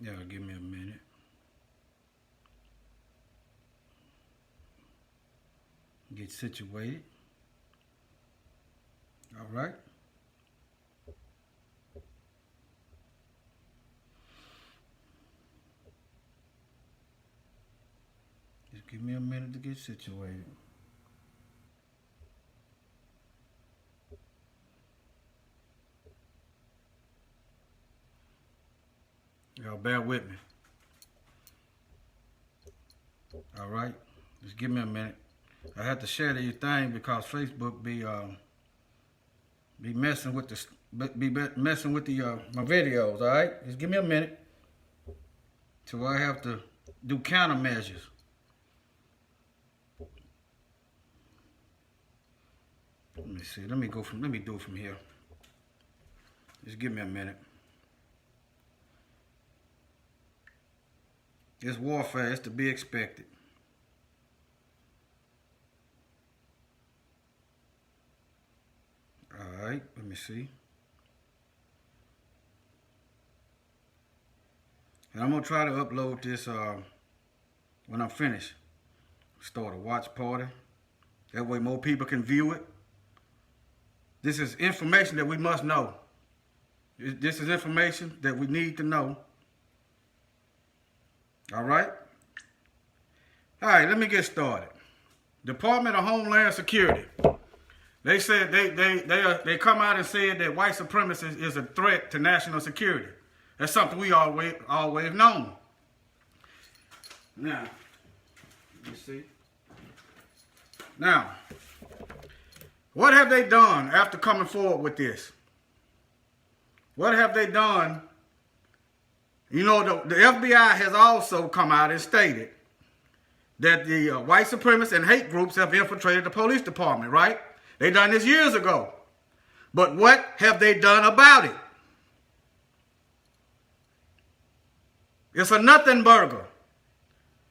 Yeah, give me a minute. Get situated. All right. Just give me a minute to get situated. Y'all bear with me. All right. Just give me a minute. I have to share these things because Facebook be messing with the my videos. All right. Just give me a minute. So I have to do countermeasures. Let me see. Let me do it from here. Just give me a minute. It's warfare. It's to be expected. All right. Let me see. And I'm gonna try to upload this when I'm finished. Start a watch party. That way more people can view it. This is information that we must know. This is information that we need to know. All right? All right, let me get started. Department of Homeland Security. They said they come out and said that white supremacy is a threat to national security. That's something we always known. Now, let me see. Now, what have they done after coming forward with this? What have they done? You know, the FBI has also come out and stated that the white supremacists and hate groups have infiltrated the police department, right? They done this years ago. But what have they done about it? It's a nothing burger.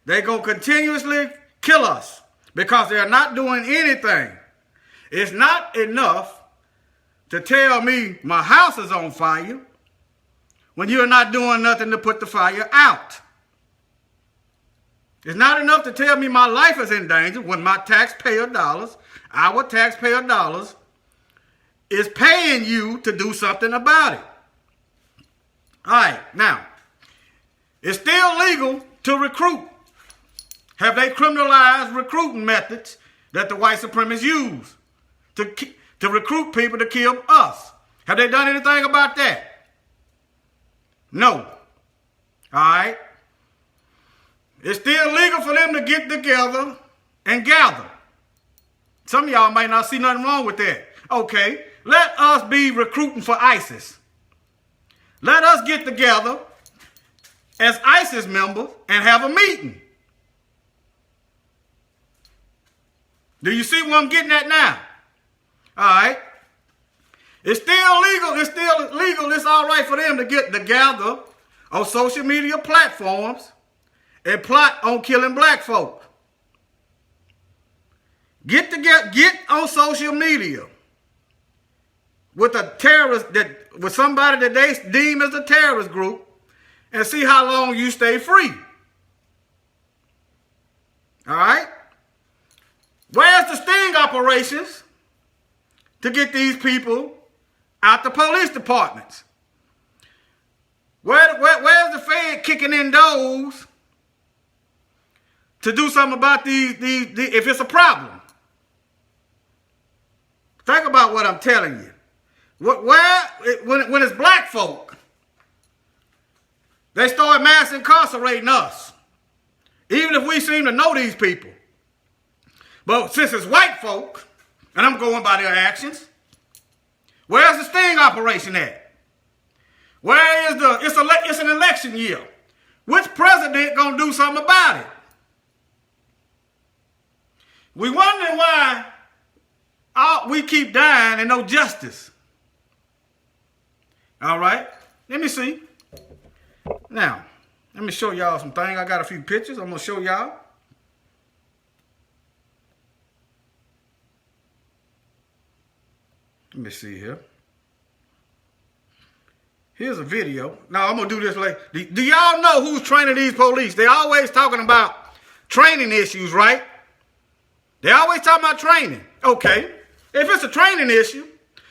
They're going to continuously kill us because they're not doing anything. It's not enough to tell me my house is on fire when you're not doing nothing to put the fire out. It's not enough to tell me my life is in danger when my taxpayer dollars, our taxpayer dollars, is paying you to do something about it. All right, now, it's still legal to recruit. Have they criminalized recruiting methods that the white supremacists use to recruit people to kill us? Have they done anything about that? No. All right. It's still legal for them to get together and gather. Some of y'all might not see nothing wrong with that. Okay, let us be recruiting for ISIS. Let us get together as ISIS members and have a meeting. Do you see what I'm getting at now? All right. It's still legal. It's still legal. It's all right for them to get together on social media platforms and plot on killing black folk. Get on social media with a terrorist with somebody that they deem as a terrorist group and see how long you stay free. All right? Where's the sting operations to get these people out the police departments? Where's the Fed kicking in doors to do something about these if it's a problem? Think about what I'm telling you. When it's black folk, they start mass incarcerating us, even if we seem to know these people. But since it's white folk, and I'm going by their actions, where's the sting operation at? Where is it's an election year. Which president gonna do something about it? We wondering why we keep dying and no justice. All right, let me see. Now, let me show y'all some things. I got a few pictures I'm gonna show y'all. Let me see here. Here's a video. Now, I'm going to do this later. Do y'all know who's training these police? They always talking about training issues, right? They always talking about training. Okay. If it's a training issue,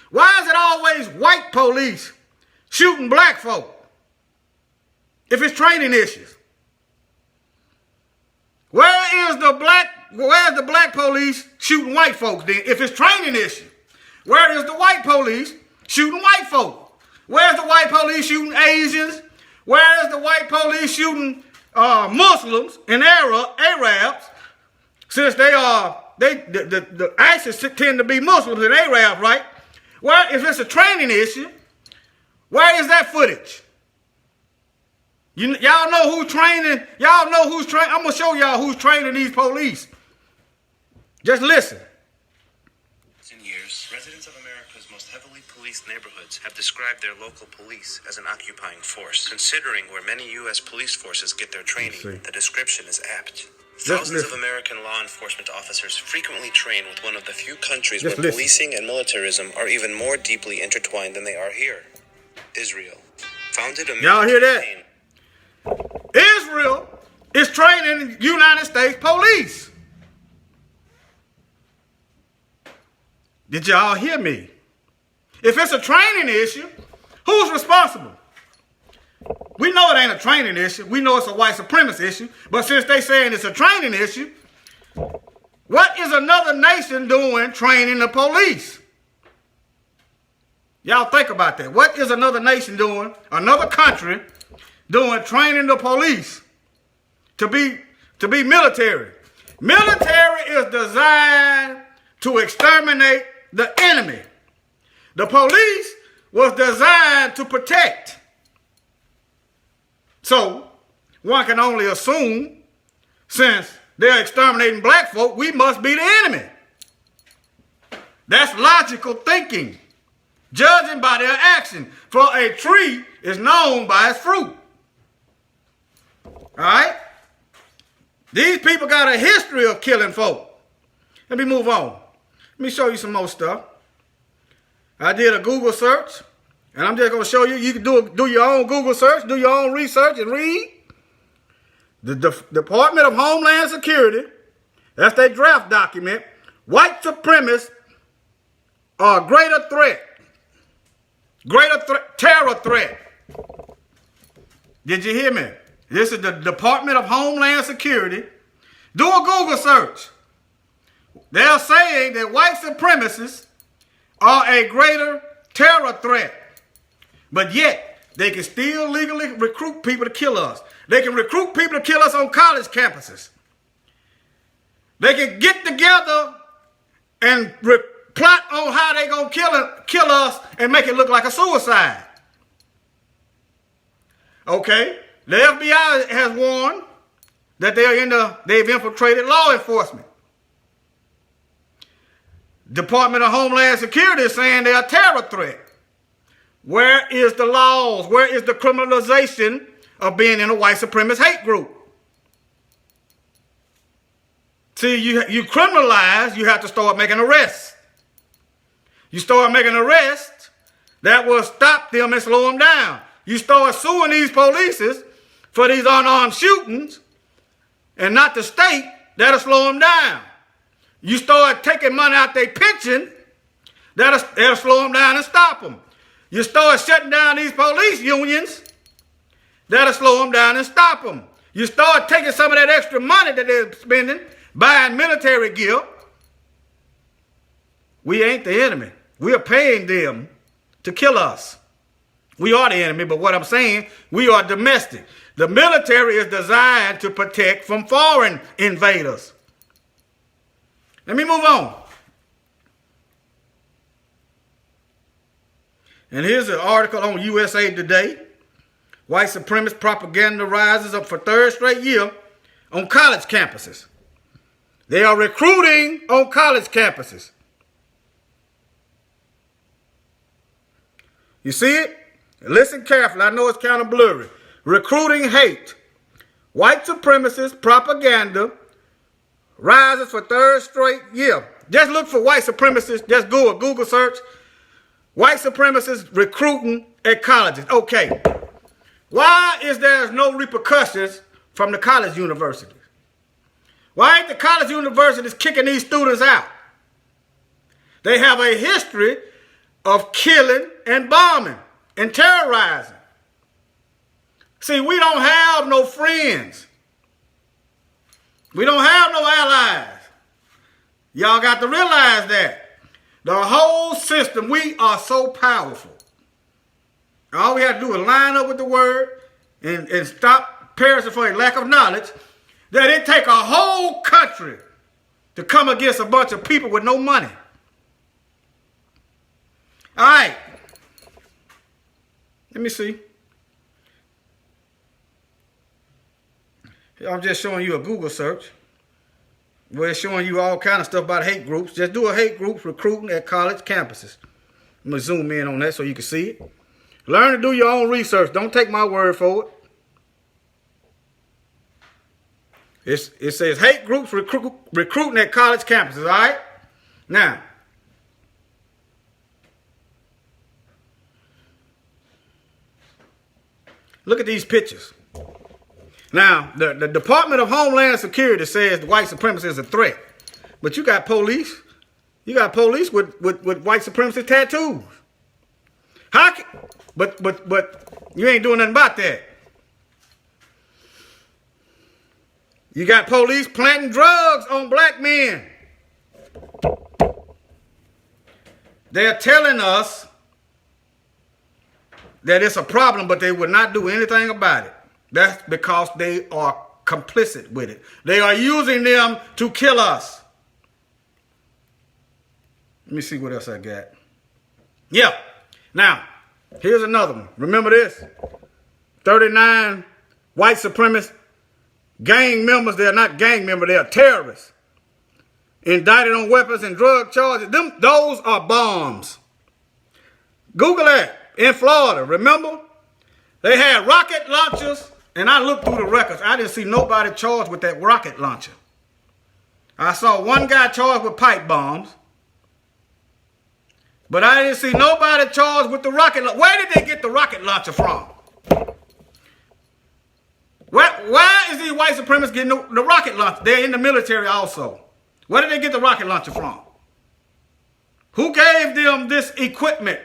why is it always white police shooting black folk? If it's training issues. Where's the black police shooting white folks then? If it's training issue. Where is the white police shooting white folk? Where's the white police shooting Asians? Where is the white police shooting Muslims and Arabs? Since the ISIS tend to be Muslims and Arabs, right? Well, if it's a training issue, where is that footage? Y'all know who's training. Y'all know who's training. I'm gonna show y'all who's training these police. Just listen. In years, residents of America's most heavily policed neighborhoods have described their local police as an occupying force. Considering where many U.S. police forces get their training, the description is apt. Thousands of American law enforcement officers frequently train with one of the few countries where policing and militarism are even more deeply intertwined than they are here. Israel. Founded a Y'all hear that? Israel is training United States police. Did y'all hear me? If it's a training issue, who's responsible? We know it ain't a training issue. We know it's a white supremacy issue. But since they saying it's a training issue, what is another nation doing training the police? Y'all think about that. What is another nation doing, another country doing training the police to be military? Military is designed to exterminate the enemy. The police was designed to protect. So, one can only assume, since they're exterminating black folk, we must be the enemy. That's logical thinking. Judging by their action. For a tree is known by its fruit. Alright? These people got a history of killing folk. Let me move on. Let me show you some more stuff. I did a Google search. And I'm just going to show you. You can do your own Google search. Do your own research and read. The Department of Homeland Security. That's their draft document. White supremacists are a greater threat. Terror threat. Did you hear me? This is the Department of Homeland Security. Do a Google search. They're saying that white supremacists are a greater terror threat. But yet, they can still legally recruit people to kill us. They can recruit people to kill us on college campuses. They can get together and plot on how they're going to kill us and make it look like a suicide. Okay? The FBI has warned that they've infiltrated law enforcement. Department of Homeland Security is saying they're a terror threat. Where is the laws? Where is the criminalization of being in a white supremacist hate group? See, you criminalize, you have to start making arrests. You start making arrests, that will stop them and slow them down. You start suing these polices for these unarmed shootings, and not the state, that'll slow them down. You start taking money out their pension, that'll slow them down and stop them. You start shutting down these police unions, that'll slow them down and stop them. You start taking some of that extra money that they're spending, buying military gear. We ain't the enemy. We are paying them to kill us. We are the enemy, but what I'm saying, we are domestic. The military is designed to protect from foreign invaders. Let me move on. And here's an article on USA Today. White supremacist propaganda rises up for third straight year on college campuses. They are recruiting on college campuses. You see it? Listen carefully. I know it's kind of blurry. Recruiting hate. White supremacist propaganda rises for third straight year. Just look for white supremacists. Just Google search. White supremacists recruiting at colleges. Okay. Why is there no repercussions from the college universities? Why ain't the college universities kicking these students out? They have a history of killing and bombing and terrorizing. See, we don't have no friends. We don't have no allies. Y'all got to realize that. The whole system, we are so powerful. All we have to do is line up with the word and stop perishing for a lack of knowledge, that it take a whole country to come against a bunch of people with no money. All right. Let me see. I'm just showing you a Google search where it's showing you all kind of stuff about hate groups. Just do a hate groups recruiting at college campuses. I'm going to zoom in on that so you can see it. Learn to do your own research. Don't take my word for it. It says hate groups recruiting at college campuses, all right? Now, look at these pictures. Now, the Department of Homeland Security says the white supremacy is a threat. But you got police. You got police with white supremacist tattoos. But you ain't doing nothing about that. You got police planting drugs on black men. They're telling us that it's a problem, but they would not do anything about it. That's because they are complicit with it. They are using them to kill us. Let me see what else I got. Yeah. Now, here's another one. Remember this? 39 white supremacist gang members. They're not gang members. They are terrorists. Indicted on weapons and drug charges. Those are bombs. Google that. In Florida, remember? They had rocket launchers. And I looked through the records. I didn't see nobody charged with that rocket launcher. I saw one guy charged with pipe bombs. But I didn't see nobody charged with the rocket launcher. Where did they get the rocket launcher from? Why is these white supremacists getting the rocket launcher? They're in the military also. Where did they get the rocket launcher from? Who gave them this equipment?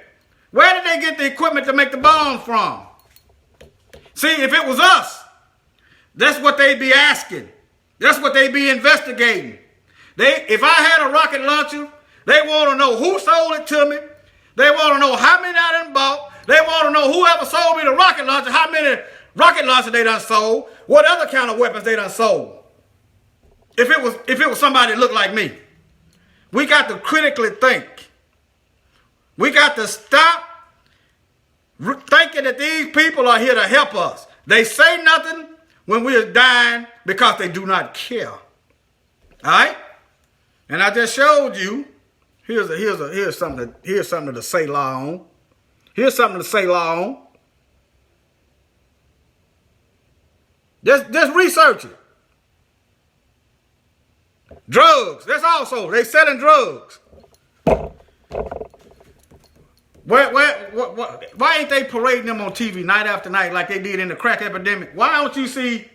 Where did they get the equipment to make the bombs from? See, if it was us, that's what they'd be asking. That's what they'd be investigating. If I had a rocket launcher, they want to know who sold it to me. They want to know how many I done bought. They want to know whoever sold me the rocket launcher, how many rocket launchers they done sold, what other kind of weapons they done sold. If it was somebody that looked like me. We got to critically think. We got to stop thinking that these people are here to help us. They say nothing when we are dying because they do not care. All right? And I just showed you. Here's something to say law on. Here's something to say law on. Just research it. Drugs. That's also they selling drugs. Why ain't they parading them on TV night after night like they did in the crack epidemic? Why don't you see,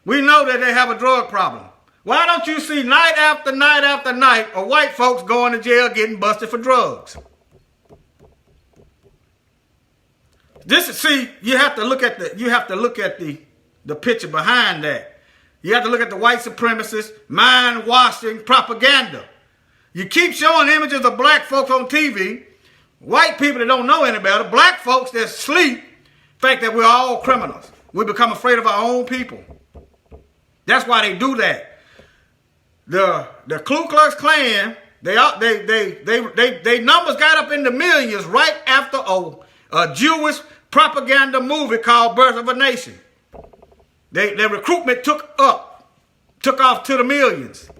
we know that they have a drug problem. Why don't you see night after night after night of white folks going to jail getting busted for drugs? You have to look at the picture behind that. You have to look at the white supremacist, mind-washing propaganda. You keep showing images of black folks on TV. White people that don't know any better, black folks that sleep, think that we're all criminals. We become afraid of our own people. That's why they do that. The Ku Klux Klan, they numbers got up in the millions right after a Jewish propaganda movie called Birth of a Nation. Their recruitment took off to the millions.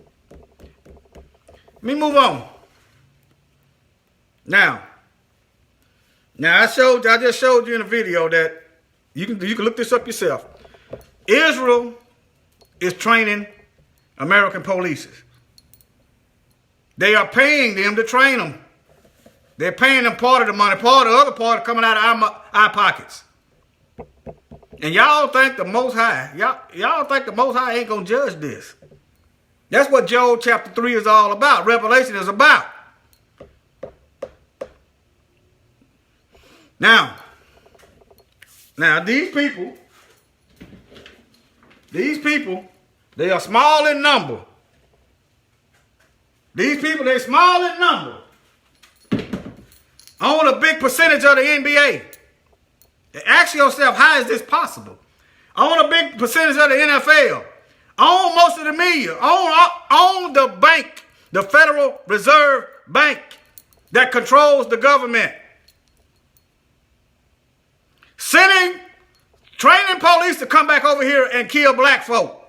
Let me move on. Now I just showed you in a video that you can look this up yourself. Israel is training American police. They are paying them to train them. They're paying them part of the money, part of the other part coming out of our pockets. And y'all think the Most High, y'all think the Most High ain't gonna judge this. That's what Job chapter 3 is all about. Revelation is about. Now these people, they are small in number. These people, they're small in number. Own a big percentage of the NBA. Ask yourself, how is this possible? Own a big percentage of the NFL. Own most of the media. Own the bank, the Federal Reserve Bank that controls the government. Training police to come back over here and kill black folk.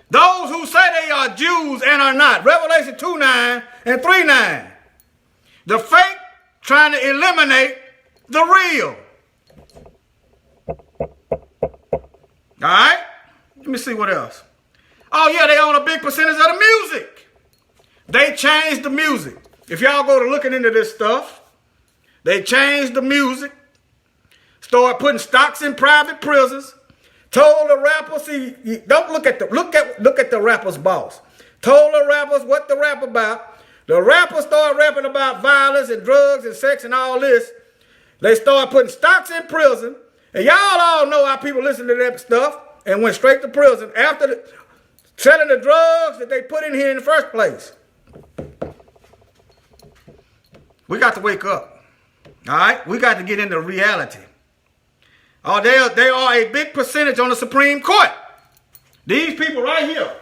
Those who say they are Jews and are not. Revelation 2:9 and 3:9. The fake trying to eliminate the real. All right? Let me see what else. Oh, yeah, they own a big percentage of the music. They changed the music. If y'all go to looking into this stuff, they changed the music. Started putting stocks in private prisons. Told the rappers, don't look at the rapper's boss. Told the rappers what the rap about. The rappers started rapping about violence and drugs and sex and all this. They started putting stocks in prison. And y'all all know how people listen to that stuff and went straight to prison after selling the drugs that they put in here in the first place. We got to wake up. All right? We got to get into reality. Oh, they are a big percentage on the Supreme Court. These people right here.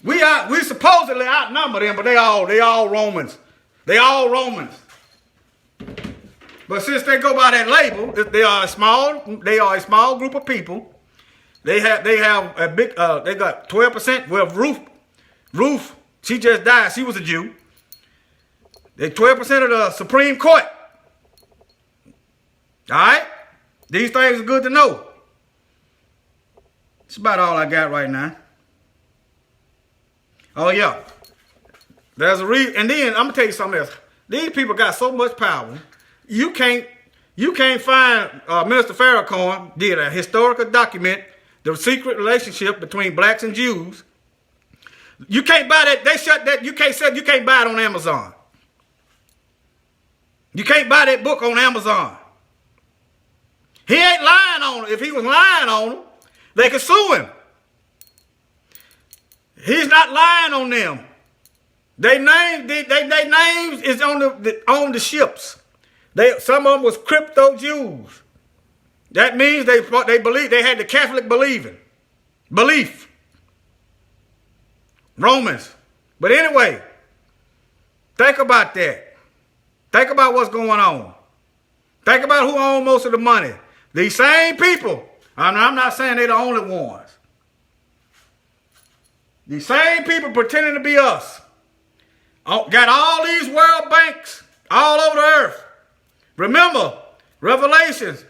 We supposedly outnumber them, but they all Romans. They all Romans. But since they go by that label, they are a small group of people. They have a big they got 12%. Well, Ruth, she just died. She was a Jew. They 12% of the Supreme Court. All right? These things are good to know. That's about all I got right now. Oh, yeah. There's a reason. And then I'm going to tell you something else. These people got so much power. You can't find Minister Farrakhan did a historical document, the secret relationship between blacks and Jews. You can't buy that. They shut that. You can't buy it on Amazon. You can't buy that book on Amazon. He ain't lying on them. If he was lying on them, they could sue him. He's not lying on them. Their names is on the ships. Some of them was crypto Jews. That means they believe they had the Catholic belief. Romans. But anyway, think about that. Think about what's going on. Think about who owns most of the money. These same people. I'm not saying they're the only ones. These same people pretending to be us. Got all these world banks all over the earth. Remember, Revelations,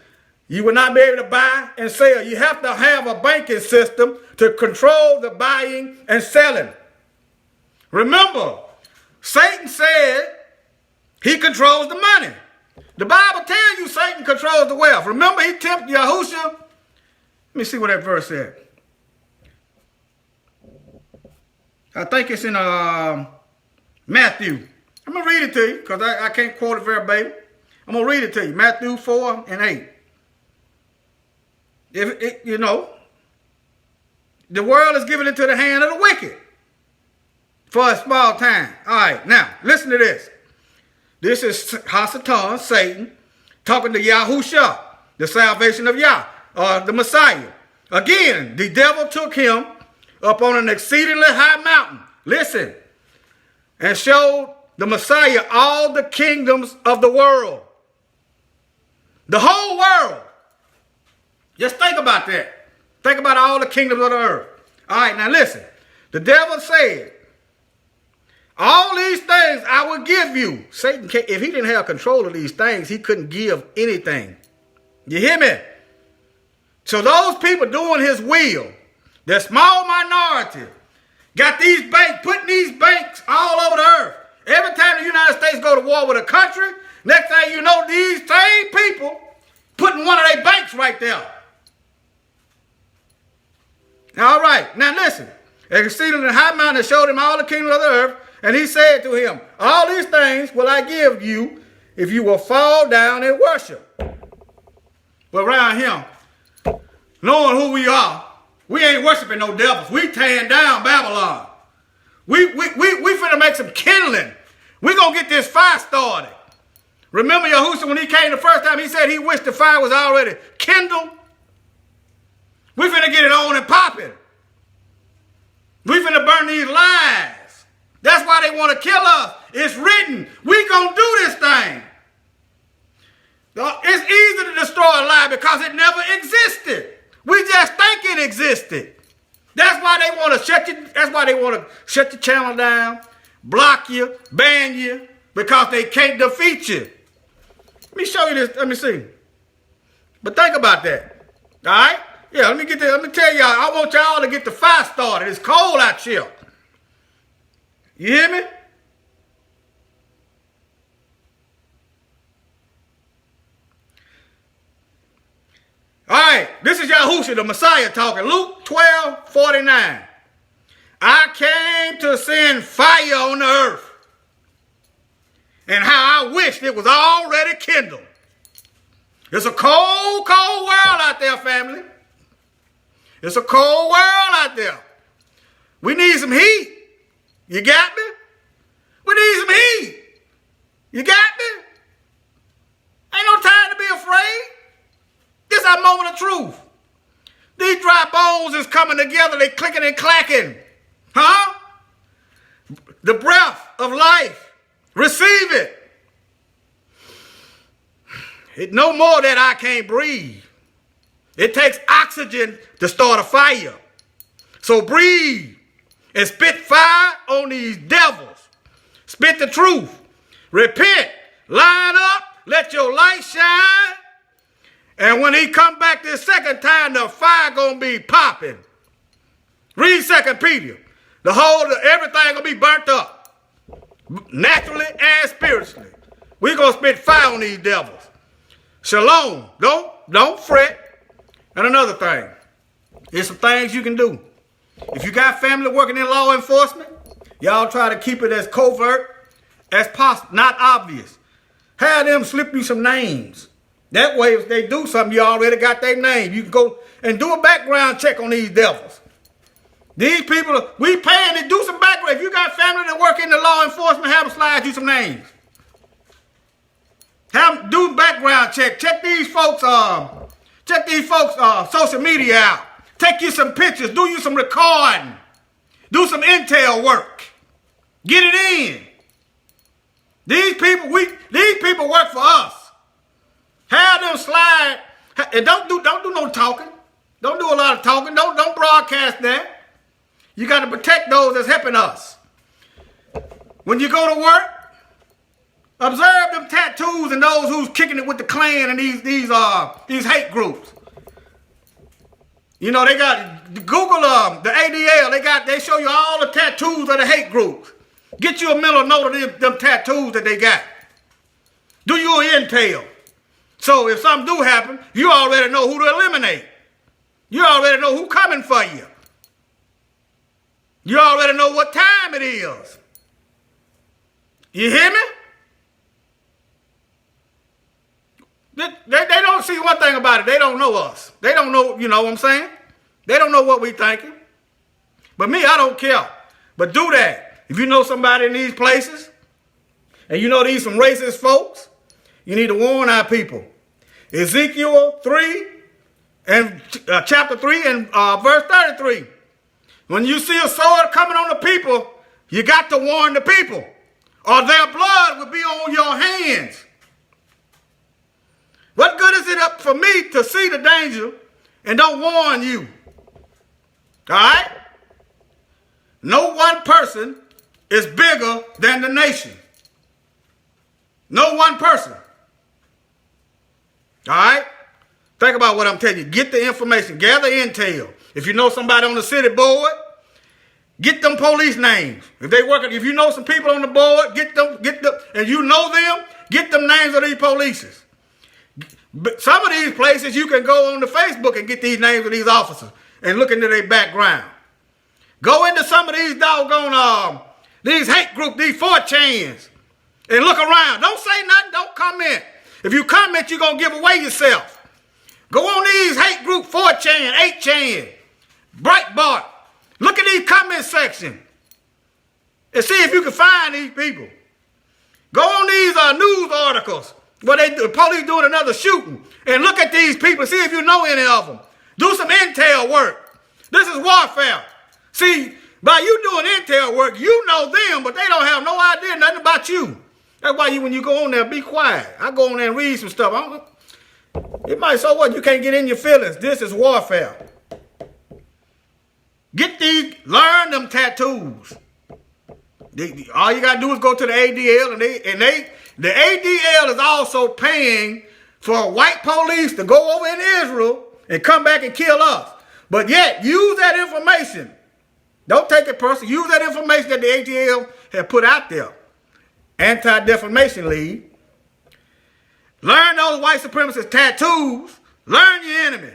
you will not be able to buy and sell. You have to have a banking system to control the buying and selling. Remember, Satan said he controls the money. The Bible tells you Satan controls the wealth. Remember, he tempted Yahusha. Let me see what that verse said. I think it's in Matthew. I'm going to read it to you because I can't quote it verbatim. I'm going to read it to you. Matthew 4 and 8. The world is given into the hand of the wicked for a small time. All right, now, listen to this. This is Hasatan, Satan, talking to Yahusha, the salvation of Yah, the Messiah. Again, the devil took him up on an exceedingly high mountain. Listen. And showed the Messiah all the kingdoms of the world. The whole world. Just think about that. Think about all the kingdoms of the earth. All right, now listen. The devil said, all these things I will give you. Satan, if he didn't have control of these things, he couldn't give anything. You hear me? So those people doing his will, the small minority, got these banks, putting these banks all over the earth. Every time the United States go to war with a country, next thing you know, these same people putting one of their banks right there. All right, now listen. Exceeding the high mountain that showed him all the kingdoms of the earth, and he said to him, all these things will I give you if you will fall down and worship. But around him, knowing who we are, we ain't worshiping no devils. We tearing down Babylon. We finna make some kindling. We gonna get this fire started. Remember Yahushua when he came the first time, he said he wished the fire was already kindled. We finna get it on and popping. We finna burn these lies. That's why they want to kill us. It's written. We gonna do this thing. It's easy to destroy a lie because it never existed. We just think it existed. That's why they want to shut you. That's why they want to shut your channel down, block you, ban you, because they can't defeat you. Let me show you this. Let me see. But think about that. All right? Yeah, let me get this. Let me tell y'all. I want y'all to get the fire started. It's cold out here. You hear me? All right, this is Yahushua, the Messiah, talking. Luke 12:49. I came to send fire on the earth, and how I wished it was already kindled. It's a cold, cold world out there, family. It's a cold world out there. We need some heat. You got me? We need some heat. You got me? Ain't no time to be afraid. This is our moment of truth. These dry bones is coming together. They clicking and clacking. Huh? The breath of life. Receive it. It no more that I can't breathe. It takes oxygen to start a fire. So breathe and spit fire on these devils. Spit the truth. Repent. Line up. Let your light shine. And when he come back this second time, the fire gonna be popping. Read 2 Peter. Everything gonna be burnt up. Naturally and spiritually. We gonna spit fire on these devils. Shalom. Don't fret. And another thing. There's some things you can do. If you got family working in law enforcement, y'all try to keep it as covert as possible, not obvious. Have them slip you some names. That way, if they do something, you already got their name. You can go and do a background check on these devils. These people, we paying to do some background. If you got family that work in the law enforcement, have them slide you some names. Have them do background check. Check these folks' social media out. Take you some pictures. Do you some recording. Do some intel work. Get it in. These people work for us. Have them slide, and don't do no talking. Don't do a lot of talking. Don't broadcast that. You got to protect those that's helping us. When you go to work, observe them tattoos and those who's kicking it with the Klan and these hate groups. You know, they got Google the ADL. They show you all the tattoos of the hate groups. Get you a mental note of them tattoos that they got. Do you an intel? So if something do happen, you already know who to eliminate. You already know who's coming for you. You already know what time it is. You hear me? They don't see one thing about it. They don't know us. They don't know, you know what I'm saying? They don't know what we thinking. But me, I don't care. But do that. If you know somebody in these places, and you know these some racist folks, you need to warn our people. Ezekiel 3 and chapter 3 and verse 33. When you see a sword coming on the people, you got to warn the people, or their blood will be on your hands. What good is it up for me to see the danger and don't warn you? All right? No one person is bigger than the nation. No one person. All right? Think about what I'm telling you. Get the information. Gather intel. If you know somebody on the city board, Get them police names. If they working, if you know some people on the board, get them, and you know them, get them names of these polices. But some of these places you can go on the Facebook and get these names of these officers and look into their background. Go into some of these doggone these hate groups, these 4chans, and look around. Don't say nothing. Don't comment. If you comment, you're gonna give away yourself. Go on these hate group 4chan, 8chan, Breitbart. Look at these comment section and see if you can find these people. Go on these news articles where the police doing another shooting and look at these people, see if you know any of them. Do some intel work. This is warfare. See, by you doing intel work, you know them, but they don't have no idea nothing about you. That's why when you go on there, be quiet. I go on there and read some stuff. It might, so what? You can't get in your feelings. This is warfare. Get these, learn them tattoos. All you gotta do is go to the ADL, and the ADL is also paying for white police to go over in Israel and come back and kill us. But yet, use that information. Don't take it personally. Use that information that the ADL have put out there. Anti-Defamation League. Learn those white supremacist tattoos. Learn your enemy.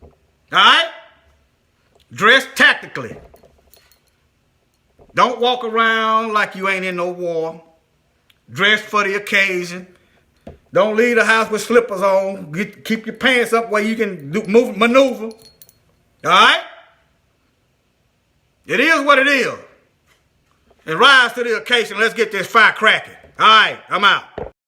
All right? Dress tactically. Don't walk around like you ain't in no war. Dress for the occasion. Don't leave the house with slippers on. Keep your pants up where you can maneuver. All right? It is what it is. And rise to the occasion. Let's get this fire cracking. All right, I'm out.